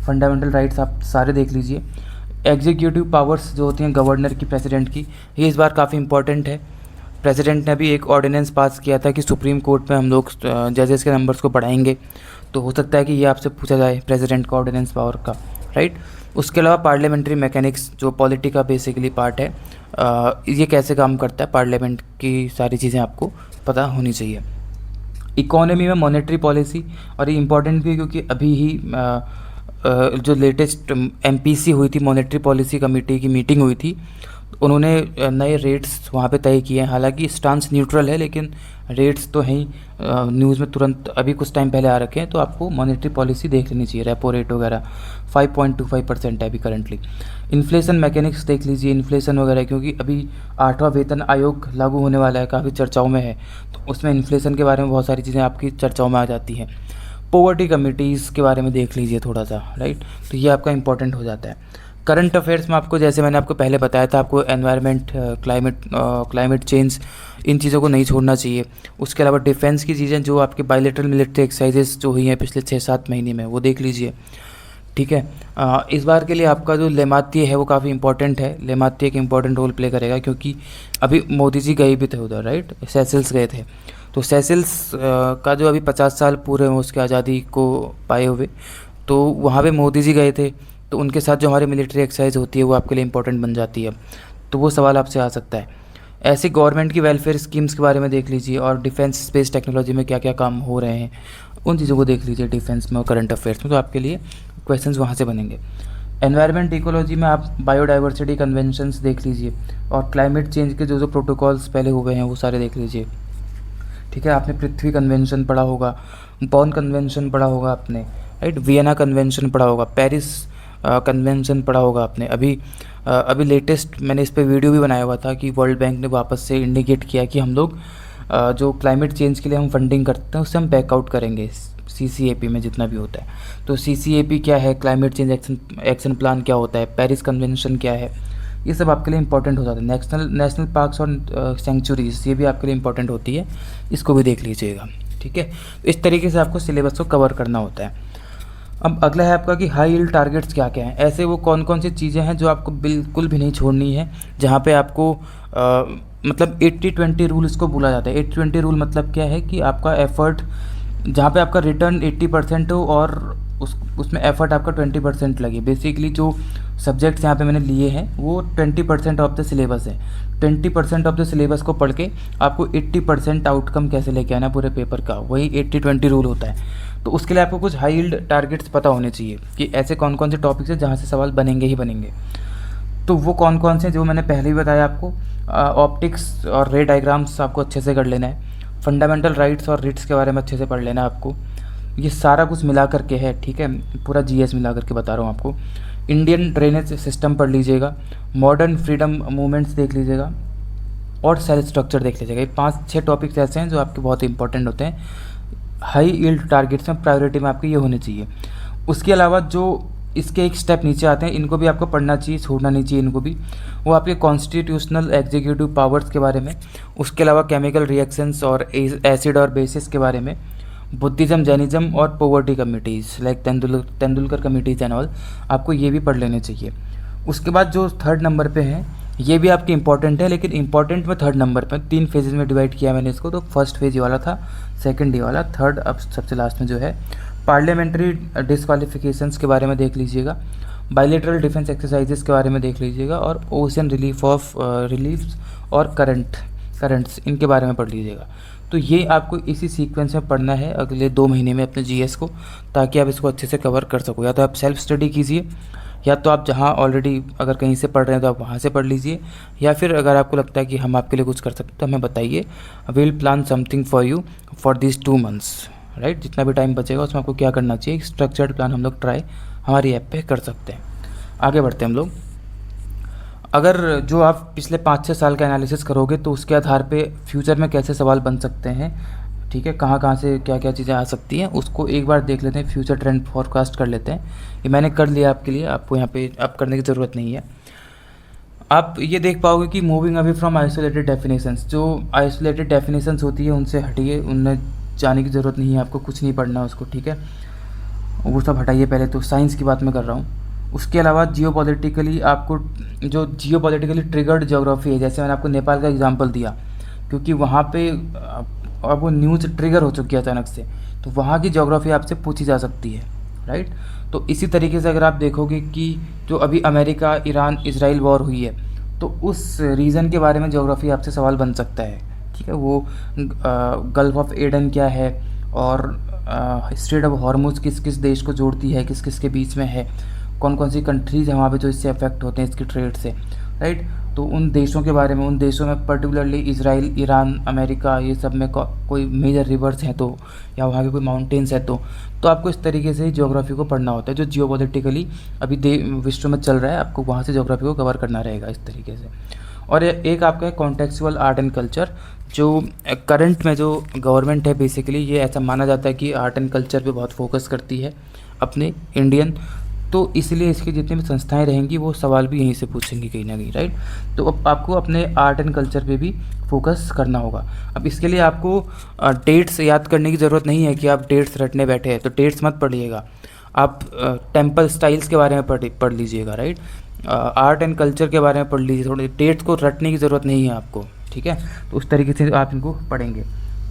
फंडामेंटल राइट्स आप सारे देख लीजिए। एग्जीक्यूटिव पावर्स जो होती हैं गवर्नर की, प्रेसिडेंट की, ये इस बार काफ़ी इंपॉर्टेंट है। प्रेसिडेंट ने भी एक ऑर्डिनेंस पास किया था कि सुप्रीम कोर्ट में हम लोग जजेस के नंबर्स को बढ़ाएंगे, तो हो सकता है कि ये आपसे पूछा जाए प्रेसिडेंट का ऑर्डिनेंस पावर का, राइट। उसके अलावा पार्लियामेंट्री मैकेनिक्स जो पॉलिटी का बेसिकली पार्ट है, ये कैसे काम करता है, पार्लियामेंट की सारी चीज़ें आपको पता होनी चाहिए। इकोनॉमी में मॉनेटरी पॉलिसी, और ये इम्पॉर्टेंट भी है क्योंकि अभी ही जो लेटेस्ट MPC हुई थी, मॉनेटरी पॉलिसी कमेटी की मीटिंग हुई थी, उन्होंने नए रेट्स वहाँ पे तय किए हैं। हालांकि स्टांस न्यूट्रल है, लेकिन रेट्स तो हैं ही। न्यूज़ में तुरंत अभी कुछ टाइम पहले आ रखे हैं, तो आपको मॉनेटरी पॉलिसी देख लेनी चाहिए। रेपो रेट वगैरह 5.25% है अभी करंटली। इन्फ्लेशन मैकेनिक्स देख लीजिए, इन्फ्लेशन वगैरह, क्योंकि अभी 8वां वेतन आयोग लागू होने वाला है, काफ़ी चर्चाओं में है, तो उसमें इन्फ्लेशन के बारे में बहुत सारी चीज़ें आपकी चर्चाओं में आ जाती हैं। पॉवर्टी कमिटीज़ के बारे में देख लीजिए थोड़ा सा, राइट। तो ये आपका इंपॉर्टेंट हो जाता है। करंट अफेयर्स में आपको, जैसे मैंने आपको पहले बताया था, आपको एनवायरनमेंट, क्लाइमेट चेंज, इन चीज़ों को नहीं छोड़ना चाहिए। उसके अलावा डिफेंस की चीज़ें, जो आपके बायलैटरल मिलिट्री एक्सरसाइजेस जो हुई हैं पिछले 6-7 महीने में, वो देख लीजिए, ठीक है। इस बार के लिए आपका जो लेमात्य है वो काफ़ी इंपॉर्टेंट है। लेमात्य एक इंपॉर्टेंट रोल प्ले करेगा, क्योंकि अभी मोदी जी गए भी थे उधर, राइट, सेशल्स गए थे। तो सेशल्स का जो अभी 50 साल पूरे हैं उसके आज़ादी को पाए हुए, तो वहाँ पे मोदी जी गए थे, तो उनके साथ जो हमारी मिलिट्री एक्सरसाइज होती है वो आपके लिए इंपॉर्टेंट बन जाती है। तो वो सवाल आपसे आ सकता है। ऐसे गवर्नमेंट की वेलफेयर स्कीम्स के बारे में देख लीजिए, और डिफेंस स्पेस टेक्नोलॉजी में क्या क्या काम हो रहे हैं, उन चीज़ों को देख लीजिए डिफेंस में और करंट अफेयर्स में, तो आपके लिए क्वेश्चंस वहाँ से बनेंगे। एनवायरनमेंट इकोलॉजी में आप बायोडाइवर्सिटी कन्वेंशंस देख लीजिए, और क्लाइमेट चेंज के जो जो प्रोटोकॉल्स पहले हुए हैं वो सारे देख लीजिए, ठीक है। आपने पृथ्वी कन्वेंशन पढ़ा होगा, बॉन कन्वेंशन पढ़ा होगा आपने, राइट, वियना कन्वेंशन पढ़ा होगा, पेरिस कन्वेंशन पढ़ा होगा आपने। अभी लेटेस्ट मैंने इस पे वीडियो भी बनाया हुआ था कि वर्ल्ड बैंक ने वापस से इंडिकेट किया कि हम लोग जो क्लाइमेट चेंज के लिए हम फंडिंग करते हैं उससे हम बैकआउट करेंगे CCAP में जितना भी होता है। तो CCAP क्या है, क्लाइमेट चेंज एक्शन प्लान क्या होता है, पेरिस कन्वेंशन क्या है, ये सब आपके लिए इंपॉर्टेंट हो जाता है। नेशनल पार्क्स और सेंचुरीज, ये भी आपके लिए इंपॉर्टेंट होती है, इसको भी देख लीजिएगा, ठीक है। तो इस तरीके से आपको सिलेबस को कवर करना होता है। अब अगला है आपका कि हाई यील्ड टारगेट्स क्या क्या हैं। ऐसे वो कौन कौन सी चीज़ें हैं जो आपको बिल्कुल भी नहीं छोड़नी है, जहाँ पे आपको मतलब 80-20 रूल इसको बोला जाता है। 80-20 रूल मतलब क्या है कि आपका एफर्ट, जहाँ पे आपका रिटर्न 80% हो और उसमें एफर्ट आपका 20% लगे। बेसिकली जो सब्जेक्ट्स यहाँ पे मैंने लिए हैं वो 20% ऑफ द सिलेबस है। 20% ऑफ द सिलेबस को पढ़ के आपको 80% आउटकम कैसे लेके आना पूरे पेपर का, वही 80-20 रूल होता है। तो उसके लिए आपको कुछ हाई यील्ड टारगेट्स पता होने चाहिए कि ऐसे कौन कौन से टॉपिक्स हैं जहाँ से सवाल बनेंगे ही बनेंगे। तो वो कौन कौन से, जो मैंने पहले ही बताया आपको, ऑप्टिक्स और रे डायग्राम्स आपको अच्छे से कर लेना है। फंडामेंटल राइट्स और रिट्स के बारे में अच्छे से पढ़ लेना है आपको। ये सारा कुछ मिला करके है, ठीक है, पूरा GS मिला करके बता रहा हूँ आपको। इंडियन ड्रेनेज सिस्टम पढ़ लीजिएगा, मॉडर्न फ्रीडम मूवमेंट्स देख लीजिएगा, और सेल स्ट्रक्चर देख लीजिएगा। ये 5-6 टॉपिक्स ऐसे हैं जो आपके बहुत इंपॉर्टेंट होते हैं। हाई यील्ड टारगेट्स में प्रायोरिटी में आपके ये होने चाहिए। उसके अलावा जो इसके एक स्टेप नीचे आते हैं, इनको भी आपको पढ़ना चाहिए, छोड़ना नहीं चाहिए इनको भी। वो आपके कॉन्स्टिट्यूशनल एग्जीक्यूटिव पावर्स के बारे में, उसके अलावा केमिकल रिएक्शंस और एसिड और बेसिस के बारे में, बुद्धिज़्म, जैनिज़्म और poverty committees like Tendulkar committees and all, आपको ये भी पढ़ लेने चाहिए। उसके बाद जो 3rd नंबर पे हैं, ये भी आपके इंपॉर्टेंट है, लेकिन इंपॉर्टेंट में 3rd नंबर पे 3 फेजेज़ में डिवाइड किया मैंने इसको। तो फर्स्ट फेज ये वाला था, सेकंड ये वाला, थर्ड अब सबसे लास्ट में जो है पार्लियामेंट्री डिस्क्वालिफिकेशंस के बारे में देख लीजिएगा, बायलैटरल डिफेंस एक्सरसाइजेस के बारे में देख लीजिएगा, और ओशन रिलीफ्स और करंट्स, इनके बारे में पढ़ लीजिएगा। तो ये आपको इसी सीक्वेंस में पढ़ना है अगले 2 महीने में अपने GS को, ताकि आप इसको अच्छे से कवर कर सको। या तो आप सेल्फ स्टडी कीजिए, या तो आप जहाँ ऑलरेडी अगर कहीं से पढ़ रहे हैं तो आप वहाँ से पढ़ लीजिए, या फिर अगर आपको लगता है कि हम आपके लिए कुछ कर सकते हैं तो हमें बताइए। We will plan something for you for this 2 months, right. जितना भी टाइम बचेगा उसमें आपको क्या करना चाहिए, स्ट्रक्चर्ड प्लान हम लोग ट्राई हमारी ऐप पे कर सकते हैं। आगे बढ़ते हैं हम लोग। अगर जो आप पिछले 5-6 साल का एनालिसिस करोगे तो उसके आधार पे फ्यूचर में कैसे सवाल बन सकते हैं, ठीक है, कहाँ कहाँ से क्या क्या चीज़ें आ सकती हैं, उसको एक बार देख लेते हैं। फ्यूचर ट्रेंड फॉरकास्ट कर लेते हैं। ये मैंने कर लिया आपके लिए, आपको यहाँ पे अब करने की ज़रूरत नहीं है। आप ये देख पाओगे कि moving away from isolated definitions, जो आइसोलेटेड डेफिनेशंस होती है उनसे हटिए, उनमें जाने की ज़रूरत नहीं है, आपको कुछ नहीं पढ़ना उसको, ठीक है, वो सब हटाइए। पहले तो साइंस की बात मैं कर रहा हूँ। उसके अलावा जियोपॉलिटिकली आपको, जो जियोपॉलिटिकली ट्रिगर्ड ज्योग्राफी है, जैसे मैंने आपको नेपाल का एग्जांपल दिया, क्योंकि वहाँ पे अब वो न्यूज़ ट्रिगर हो चुकी है अचानक से, तो वहाँ की ज्योग्राफी आपसे पूछी जा सकती है, राइट। तो इसी तरीके से अगर आप देखोगे कि जो अभी अमेरिका ईरान इजराइल वॉर हुई है, तो उस रीजन के बारे में ज्योग्राफी आपसे सवाल बन सकता है, ठीक है। वो गल्फ ऑफ एडन क्या है, और स्ट्रेट ऑफ हॉर्मुज किस किस देश को जोड़ती है, किस किस के बीच में है, कौन कौन सी कंट्रीज़ हैं वहाँ पे जो इससे अफेक्ट होते हैं इसकी ट्रेड से, राइट। तो उन देशों के बारे में, उन देशों में पर्टिकुलरली इजराइल, ईरान, अमेरिका, ये सब में कोई मेजर रिवर्स हैं तो, या वहाँ के कोई माउंटेन्स है तो आपको इस तरीके से ही ज्योग्राफी को पढ़ना होता है। जो जियोपॉलिटिकली अभी विश्व में चल रहा है, आपको वहाँ से ज्योग्राफी को कवर करना रहेगा इस तरीके से। और एक आपका है कॉन्टेक्चुअल आर्ट एंड कल्चर, जो करंट में जो गवर्नमेंट है बेसिकली, ये ऐसा माना जाता है कि आर्ट एंड कल्चर पे बहुत फोकस करती है अपने इंडियन, तो इसलिए इसकी जितनी भी संस्थाएं रहेंगी वो सवाल भी यहीं से पूछेंगी कहीं ना कहीं, राइट। तो अब आपको अपने आर्ट एंड कल्चर पे भी फोकस करना होगा। अब इसके लिए आपको डेट्स याद करने की ज़रूरत नहीं है कि आप डेट्स रटने बैठे हैं, तो डेट्स मत पढ़िएगा, आप टेम्पल स्टाइल्स के बारे में पढ़ लीजिएगा, राइट। आर्ट एंड कल्चर के बारे में पढ़ लीजिए, थोड़ी डेट्स को रटने की ज़रूरत नहीं है आपको, ठीक है। तो उस तरीके से आप इनको पढ़ेंगे।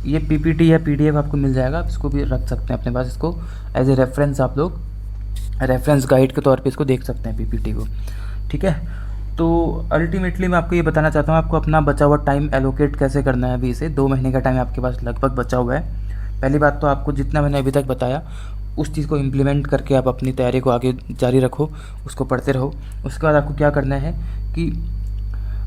ये पीपीटी या पीडीएफ आपको मिल जाएगा, आप इसको भी रख सकते हैं अपने पास, इसको एज ए रेफरेंस आप लोग रेफरेंस गाइड के तौर पे इसको देख सकते हैं पीपीटी को, ठीक है। तो अल्टीमेटली मैं आपको ये बताना चाहता हूँ, आपको अपना बचा हुआ टाइम एलोकेट कैसे करना है। अभी से 2 महीने का टाइम आपके पास लगभग बचा हुआ है। पहली बात तो आपको जितना मैंने अभी तक बताया उस चीज़ को इम्प्लीमेंट करके आप अपनी तैयारी को आगे जारी रखो, उसको पढ़ते रहो। उसके बाद आपको क्या करना है कि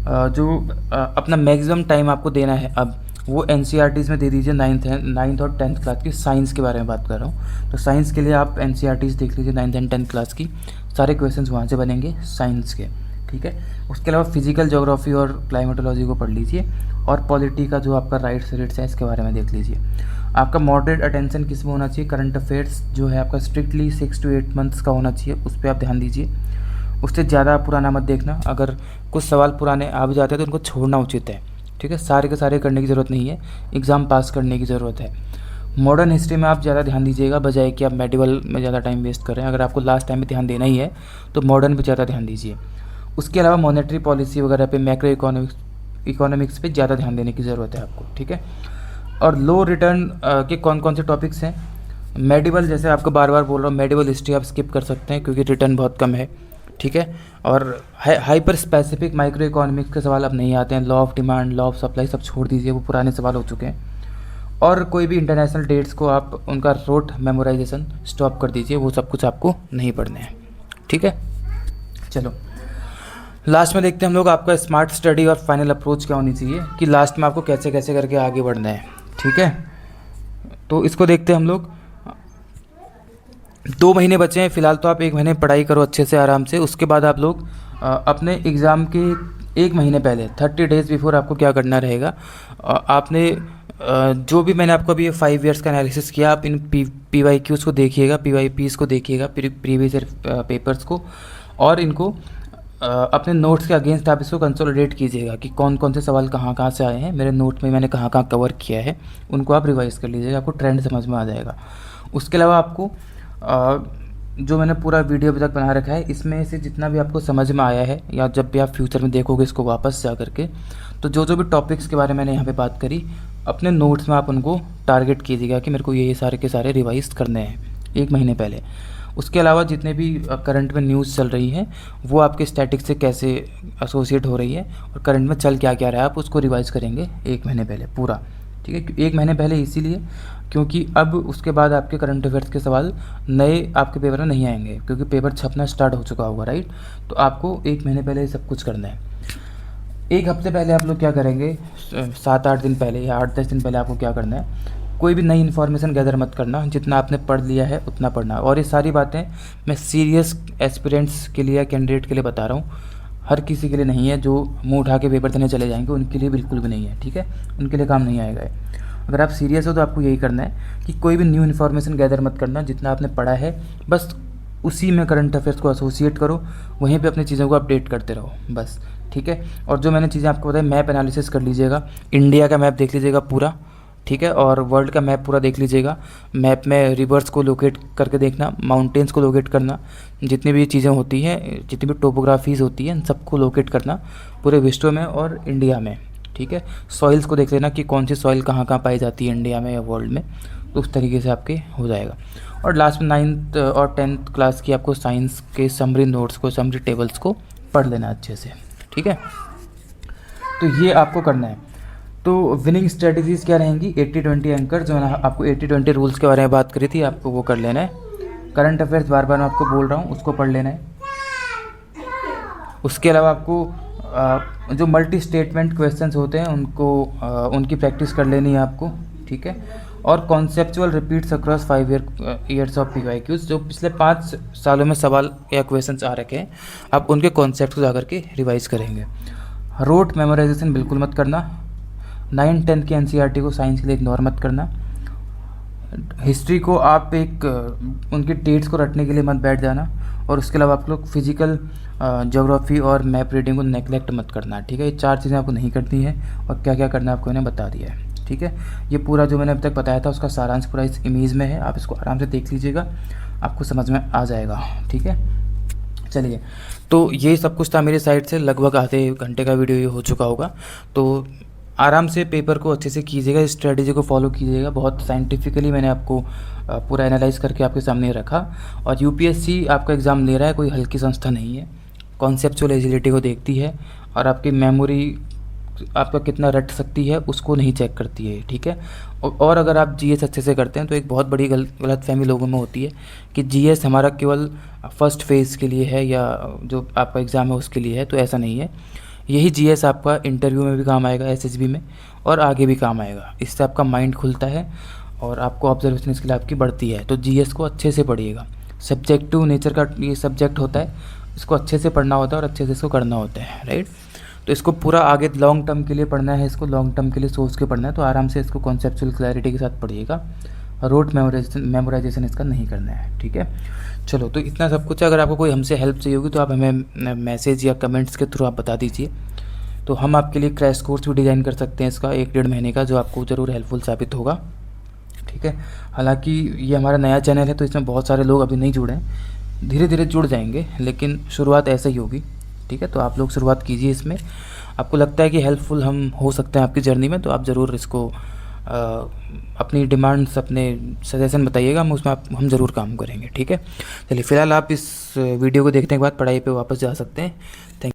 अपना मैक्सिमम टाइम आपको देना है अब वो एनसीईआरटीज़ में दे दीजिए। 9th और 10th क्लास की साइंस के बारे में बात कर रहा हूँ, तो साइंस के लिए आप एनसीईआरटीज़ देख लीजिए 9th एंड 10th क्लास की, सारे क्वेश्चंस वहाँ से बनेंगे साइंस के, ठीक है। उसके अलावा फिजिकल ज्योग्राफी और क्लाइमेटोलॉजी को पढ़ लीजिए, और पॉलिटी का जो आपका राइट्स रेट्स है इसके बारे में देख लीजिए। आपका मॉडरेट अटेंशन किस में होना चाहिए, करंट अफेयर्स जो है आपका स्ट्रिक्टली 6 to 8 मंथ्स का होना चाहिए, उस पर आप ध्यान दीजिए। उससे ज़्यादा पुराना मत देखना, अगर कुछ सवाल पुराने आ भी जाते हैं तो उनको छोड़ना उचित है, ठीक है। सारे के सारे करने की ज़रूरत नहीं है, एग्ज़ाम पास करने की ज़रूरत है। मॉडर्न हिस्ट्री में आप ज़्यादा ध्यान दीजिएगा, बजाय कि आप मेडिवल में ज़्यादा टाइम वेस्ट करें। अगर आपको लास्ट टाइम में ध्यान देना ही है तो मॉडर्न पे ज़्यादा ध्यान दीजिए। उसके अलावा मॉनेटरी पॉलिसी वगैरह पे, मैक्रो इकोनॉमिक्स पे ज़्यादा ध्यान देने की ज़रूरत है आपको, ठीक है। और लो रिटर्न के कौन कौन से टॉपिक्स हैं, मेडिवल, जैसे आपको बार बार बोल रहा हूँ, मेडिवल हिस्ट्री आप स्किप कर सकते हैं क्योंकि रिटर्न बहुत कम है, ठीक है। और हाइपर स्पेसिफिक माइक्रो इकोनॉमिक्स के सवाल अब नहीं आते हैं, law of demand, law of supply सब छोड़ दीजिए, वो पुराने सवाल हो चुके हैं। और कोई भी इंटरनेशनल डेट्स को आप उनका रोट मेमोराइजेशन स्टॉप कर दीजिए, वो सब कुछ आपको नहीं पढ़ने हैं, ठीक है। चलो लास्ट में देखते हैं हम लोग आपका स्मार्ट स्टडी और फाइनल अप्रोच क्या होनी चाहिए, कि लास्ट में आपको कैसे कैसे करके आगे बढ़ना है, ठीक है। तो इसको देखते हैं हम लोग। 2 महीने बचे हैं फिलहाल, तो आप 1 महीने पढ़ाई करो अच्छे से आराम से। उसके बाद आप लोग अपने एग्ज़ाम के 1 महीने पहले 30 डेज़ बिफोर आपको क्या करना रहेगा, आपने जो भी मैंने आपको अभी 5 ईयर्स का एनालिसिस किया, आप इन PYQs को देखिएगा, PYPs को देखिएगा, प्रीवियस ईयर पेपर्स को, और इनको अपने नोट्स के अगेंस्ट आप इसको कंसोलिडेट कीजिएगा कि कौन कौन से सवाल कहाँ कहाँ से आए हैं, मेरे नोट में मैंने कहाँ कहाँ कवर किया है, उनको आप रिवाइज़ कर लीजिएगा, आपको ट्रेंड समझ में आ जाएगा। उसके अलावा आपको जो मैंने पूरा वीडियो अभी तक बना रखा है, इसमें से जितना भी आपको समझ में आया है, या जब भी आप फ्यूचर में देखोगे इसको वापस जा करके, तो जो भी टॉपिक्स के बारे में मैंने यहाँ पे बात करी, अपने नोट्स में आप उनको टारगेट कीजिएगा कि मेरे को ये सारे के सारे रिवाइज करने हैं 1 महीने पहले। उसके अलावा जितने भी करंट में न्यूज़ चल रही है वो आपके स्टैटिक्स से कैसे एसोसिएट हो रही है और करंट में चल क्या क्या रहा है, आप उसको रिवाइज़ करेंगे 1 महीने पहले पूरा, ठीक है। 1 महीने पहले इसीलिए क्योंकि अब उसके बाद आपके करंट अफेयर्स के सवाल नए आपके पेपर में नहीं आएंगे, क्योंकि पेपर छपना स्टार्ट हो चुका होगा, राइट। तो आपको 1 महीने पहले सब कुछ करना है। 1 हफ्ते पहले आप लोग क्या करेंगे, 7-8 दिन पहले या 8-10 दिन पहले आपको क्या करना है, कोई भी नई इन्फॉर्मेशन गैदर मत करना, जितना आपने पढ़ लिया है उतना पढ़ना। और ये सारी बातें मैं सीरियस एस्पिरेंट्स के लिए, कैंडिडेट के लिए बता रहा हूँ, हर किसी के लिए नहीं है। जो मुंह उठा के पेपर देने चले जाएंगे उनके लिए बिल्कुल भी नहीं है, ठीक है, उनके लिए काम नहीं आएगा। अगर आप सीरियस हो तो आपको यही करना है कि कोई भी न्यू इन्फॉर्मेशन गैदर मत करना, जितना आपने पढ़ा है बस उसी में करंट अफेयर्स को एसोसिएट करो, वहीं पे अपनी चीज़ों को अपडेट करते रहो बस, ठीक है। और जो मैंने चीज़ें आपको बताई, मैप एनालिसिस कर लीजिएगा, इंडिया का मैप देख लीजिएगा पूरा, ठीक है, और वर्ल्ड का मैप पूरा देख लीजिएगा। मैप में रिवर्स को लोकेट करके देखना, माउंटेन्स को लोकेट करना, जितनी भी चीज़ें होती हैं, जितनी भी टोपोग्राफीज़ होती हैं, सबको लोकेट करना पूरे विश्व में और इंडिया में, ठीक है। सॉइल्स को देख लेना कि कौन सी सॉइल कहाँ कहाँ पाई जाती है इंडिया में या वर्ल्ड में, तो उस तरीके से आपके हो जाएगा। और लास्ट में 9th और 10th क्लास की आपको साइंस के समरी नोट्स को, समरी टेबल्स को पढ़ लेना अच्छे से, ठीक है। तो ये आपको करना है। तो विनिंग स्ट्रेटजीज़ क्या रहेंगी, 80-20 एंकर, जो मैंने आपको 80-20 रूल्स के बारे में बात करी थी, आपको वो कर लेना है। करंट अफेयर्स बार बार मैं आपको बोल रहा हूँ, उसको पढ़ लेना है। उसके अलावा आपको जो मल्टी स्टेटमेंट क्वेश्चंस होते हैं उनको उनकी प्रैक्टिस कर लेनी है आपको, ठीक है। और conceptual repeats across 5 years of PYQs, जो पिछले 5 सालों में सवाल या क्वेश्चंस आ रखे हैं, आप उनके कॉन्सेप्ट को जा करके रिवाइज करेंगे। रोट मेमोराइजेशन बिल्कुल मत करना। 9-10 की NCERT को साइंस के लिए इग्नोर मत करना। हिस्ट्री को आप एक उनकी डेट्स को रटने के लिए मत बैठ जाना। और उसके अलावा आप लोग फिजिकल, ज्योग्राफी और मैप रीडिंग को नेगलेक्ट मत करना, ठीक है। ये 4 चीज़ें आपको नहीं करनी है, और क्या क्या करना है आपको इन्हें बता दिया है, ठीक है। ये पूरा जो मैंने अब तक बताया था उसका सारांश पूरा इस इमेज में है, आप इसको आराम से देख लीजिएगा, आपको समझ में आ जाएगा, ठीक है। चलिए, तो ये सब कुछ था मेरी साइड से। लगभग आधे घंटे का वीडियो ये हो चुका होगा। तो आराम से पेपर को अच्छे से कीजिएगा, स्ट्रेटजी को फॉलो कीजिएगा। बहुत साइंटिफिकली मैंने आपको पूरा एनालाइज करके आपके सामने रखा। और UPSC आपका एग्ज़ाम ले रहा है, कोई हल्की संस्था नहीं है। कॉन्सेप्चुअल एजिलिटी को देखती है, और आपकी मेमोरी आपका कितना रट सकती है उसको नहीं चेक करती है, ठीक है। और अगर आप GS अच्छे से करते हैं तो एक बहुत बड़ी गलतफहमी लोगों में होती है कि GS हमारा केवल फर्स्ट फेज़ के लिए है, या जो आपका एग्ज़ाम है उसके लिए है। तो ऐसा नहीं है। यही GS आपका इंटरव्यू में भी काम आएगा, SSB में, और आगे भी काम आएगा। इससे आपका माइंड खुलता है और आपको ऑब्जर्वेशन स्किल आपकी बढ़ती है। तो GS को अच्छे से पढ़िएगा। सब्जेक्टिव नेचर का ये सब्जेक्ट होता है, इसको अच्छे से पढ़ना होता है और अच्छे से इसको करना होता है, राइट। तो इसको पूरा आगे लॉन्ग टर्म के लिए पढ़ना है, इसको लॉन्ग टर्म के लिए सोच के पढ़ना है। तो आराम से इसको कॉन्सेप्चुअल क्लैरिटी के साथ पढ़िएगा। रोट मेमोराइजेशन इसका नहीं करना है, ठीक है। चलो, तो इतना सब कुछ है। अगर आपको कोई हमसे हेल्प चाहिए होगी तो आप हमें मैसेज या कमेंट्स के थ्रू आप बता दीजिए। तो हम आपके लिए क्रैश कोर्स भी डिज़ाइन कर सकते हैं इसका 1-1.5 महीने का, जो आपको ज़रूर हेल्पफुल साबित होगा, ठीक है। हालांकि ये हमारा नया चैनल है तो इसमें बहुत सारे लोग अभी नहीं जुड़े हैं, धीरे धीरे जुड़ जाएंगे, लेकिन शुरुआत ऐसे ही होगी, ठीक है। तो आप लोग शुरुआत कीजिए इसमें। आपको लगता है कि हेल्पफुल हम हो सकते हैं आपकी जर्नी में, तो आप ज़रूर इसको अपनी डिमांड्स, अपने सजेशन बताइएगा, हम उसमें हम ज़रूर काम करेंगे, ठीक है। चलिए, फ़िलहाल आप इस वीडियो को देखने के बाद पढ़ाई पे वापस जा सकते हैं। थैंक